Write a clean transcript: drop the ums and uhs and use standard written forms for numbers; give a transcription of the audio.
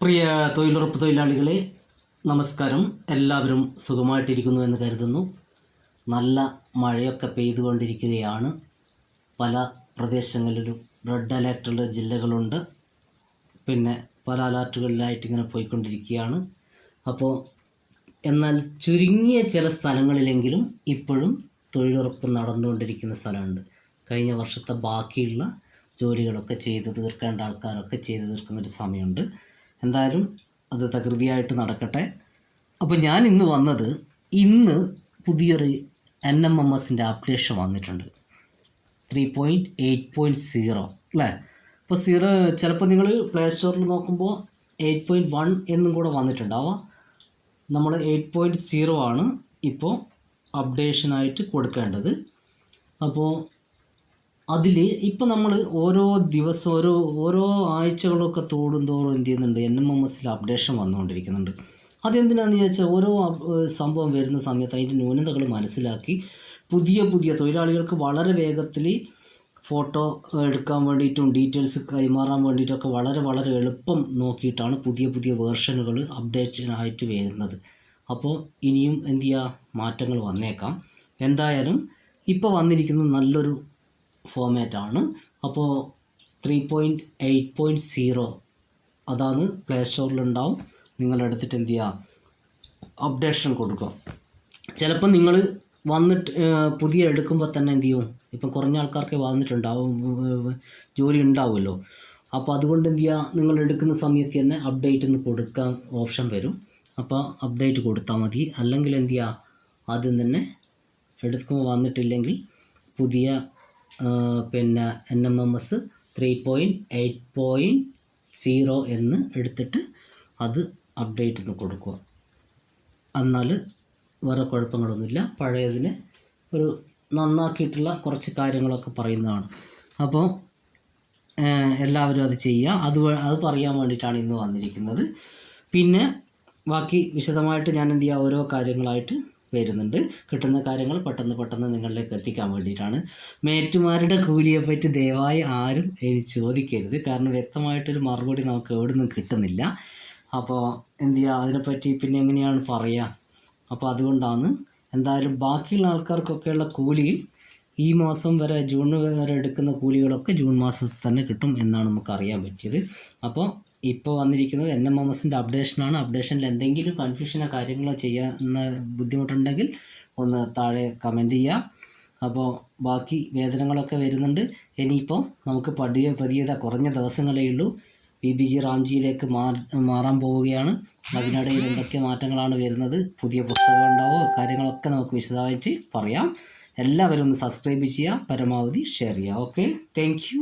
പ്രിയ തൊഴിലുറപ്പ് തൊഴിലാളികളെ നമസ്കാരം. എല്ലാവരും സുഖമായിട്ടിരിക്കുന്നു എന്ന് കരുതുന്നു. നല്ല മഴയൊക്കെ പെയ്തുകൊണ്ടിരിക്കുകയാണ്. പല പ്രദേശങ്ങളിലും റെഡ് അലേർട്ടുള്ള ജില്ലകളുണ്ട്. പിന്നെ പല അലർട്ടുകളിലായിട്ട് ഇങ്ങനെ പോയിക്കൊണ്ടിരിക്കുകയാണ്. അപ്പോൾ എന്നാൽ ചുരുങ്ങിയ ചില സ്ഥലങ്ങളിലെങ്കിലും ഇപ്പോഴും തൊഴിലുറപ്പ് നടന്നുകൊണ്ടിരിക്കുന്ന സ്ഥലമുണ്ട്. കഴിഞ്ഞ വർഷത്തെ ബാക്കിയുള്ള ജോലികളൊക്കെ ചെയ്ത് തീർക്കേണ്ട ആൾക്കാരൊക്കെ ചെയ്ത് തീർക്കുന്നൊരു സമയമുണ്ട്. എന്തായാലും അത് തകൃതിയായിട്ട് നടക്കട്ടെ. അപ്പോൾ ഞാൻ ഇന്ന് വന്നത്, ഇന്ന് പുതിയൊരു NMMSൻ്റെ അപ്ഡേഷൻ വന്നിട്ടുണ്ട്, 3.8.0 അല്ലേ. അപ്പോൾ ചിലപ്പോൾ നിങ്ങൾ പ്ലേ സ്റ്റോറിൽ നോക്കുമ്പോൾ 8.1 എന്നും കൂടെ വന്നിട്ടുണ്ടാവാം. നമ്മൾ 8.0 ആണ് ഇപ്പോൾ അപ്ഡേഷനായിട്ട് കൊടുക്കേണ്ടത്. അപ്പോൾ അതിൽ ഇപ്പോൾ നമ്മൾ ഓരോ ദിവസം ഓരോ ആഴ്ചകളൊക്കെ തോറും എന്ത് ചെയ്യുന്നുണ്ട്, NMMSൽ അപ്ഡേഷൻ വന്നുകൊണ്ടിരിക്കുന്നുണ്ട്. അതെന്തിനാണെന്ന് ചോദിച്ചാൽ ഓരോ സംഭവം വരുന്ന സമയത്ത് അതിൻ്റെ ന്യൂനതകൾ മനസ്സിലാക്കി പുതിയ തൊഴിലാളികൾക്ക് വളരെ വേഗത്തിൽ ഫോട്ടോ എടുക്കാൻ വേണ്ടിയിട്ടും ഡീറ്റെയിൽസ് കൈമാറാൻ വേണ്ടിയിട്ടൊക്കെ വളരെ എളുപ്പം നോക്കിയിട്ടാണ് പുതിയ വേർഷനുകൾ അപ്ഡേഷനായിട്ട് വരുന്നത്. അപ്പോൾ ഇനിയും എന്ത് ചെയ്യുക, മാറ്റങ്ങൾ വന്നേക്കാം. എന്തായാലും ഇപ്പോൾ വന്നിരിക്കുന്നത് നല്ലൊരു ഫോമാറ്റാണ്. അപ്പോൾ 3.8.0 അതാണ് പ്ലേ സ്റ്റോറിലുണ്ടാവും. നിങ്ങളെടുത്തിട്ട് എന്ത് ചെയ്യുക, അപ്ഡേഷൻ കൊടുക്കുക. ചിലപ്പോൾ നിങ്ങൾ വന്നിട്ട് പുതിയ എടുക്കുമ്പോൾ തന്നെ എന്ത് ചെയ്യും, ഇപ്പം കുറഞ്ഞ ആൾക്കാർക്ക് വന്നിട്ടുണ്ടാവും, ജോലി ഉണ്ടാവുമല്ലോ. അപ്പോൾ അതുകൊണ്ട് എന്ത് ചെയ്യുക, നിങ്ങൾ എടുക്കുന്ന സമയത്ത് തന്നെ അപ്ഡേറ്റ് എന്ന് കൊടുക്കാൻ ഓപ്ഷൻ വരും. അപ്പോൾ അപ്ഡേറ്റ് കൊടുത്താൽ മതി. അല്ലെങ്കിൽ എന്ത് ചെയ്യുക, ആദ്യം തന്നെ എടുക്കുമ്പോൾ വന്നിട്ടില്ലെങ്കിൽ പുതിയ പിന്നെ NMMS 3.8.0 എന്ന് എടുത്തിട്ട് അത് അപ്ഡേറ്റ് എന്ന് കൊടുക്കുക. എന്നാൽ വേറെ കുഴപ്പങ്ങളൊന്നുമില്ല. പഴയതിന് ഒരു നന്നാക്കിയിട്ടുള്ള കുറച്ച് കാര്യങ്ങളൊക്കെ പറയുന്നതാണ്. അപ്പോൾ എല്ലാവരും അത് ചെയ്യുക. അത് പറയാൻ വേണ്ടിയിട്ടാണ് ഇന്ന് വന്നിരിക്കുന്നത്. പിന്നെ ബാക്കി വിശദമായിട്ട് ഞാൻ എന്ത് ചെയ്യുക, ഓരോ കാര്യങ്ങളായിട്ട് വരുന്നുണ്ട്. കിട്ടുന്ന കാര്യങ്ങൾ പെട്ടെന്ന് നിങ്ങളിലേക്ക് എത്തിക്കാൻ വേണ്ടിയിട്ടാണ്. മേറ്റുമാരുടെ കൂലിയെപ്പറ്റി ദയവായി ആരും എനിക്ക് ചോദിക്കരുത്. കാരണം വ്യക്തമായിട്ടൊരു മറുപടി നമുക്ക് എവിടെ നിന്നും കിട്ടുന്നില്ല. അപ്പോൾ എന്ത് ചെയ്യുക, അതിനെപ്പറ്റി പിന്നെ എങ്ങനെയാണ് പറയുക. അപ്പോൾ അതുകൊണ്ടാണ്. എന്തായാലും ബാക്കിയുള്ള ആൾക്കാർക്കൊക്കെയുള്ള കൂലി ഈ മാസം വരെ, ജൂൺ വരെ എടുക്കുന്ന കൂലികളൊക്കെ ജൂൺ മാസത്തിൽ തന്നെ കിട്ടും എന്നാണ് നമുക്ക് അറിയാൻ പറ്റിയത്. അപ്പോൾ ഇപ്പോൾ വന്നിരിക്കുന്നത് NMMSൻ്റെ അപ്ഡേഷനാണ്. അപ്ഡേഷനിൽ എന്തെങ്കിലും കൺഫ്യൂഷനോ കാര്യങ്ങളോ ചെയ്യാവുന്ന ബുദ്ധിമുട്ടുണ്ടെങ്കിൽ ഒന്ന് താഴെ കമൻറ്റ് ചെയ്യുക. അപ്പോൾ ബാക്കി വേതനങ്ങളൊക്കെ വരുന്നുണ്ട്. ഇനിയിപ്പോൾ നമുക്ക് പതിയെ കുറഞ്ഞ ദിവസങ്ങളേ ഉള്ളൂ. PBG റാംജിയിലേക്ക് മാറാൻ പോവുകയാണ്. അതിനിടയിൽ എന്തൊക്കെ മാറ്റങ്ങളാണ് വരുന്നത്, പുതിയ പുസ്തകം ഉണ്ടാവോ, കാര്യങ്ങളൊക്കെ നമുക്ക് വിശദമായിട്ട് പറയാം. എല്ലാവരും ഒന്ന് സബ്സ്ക്രൈബ് ചെയ്യുക, പരമാവധി ഷെയർ ചെയ്യുക. Okay, thank you.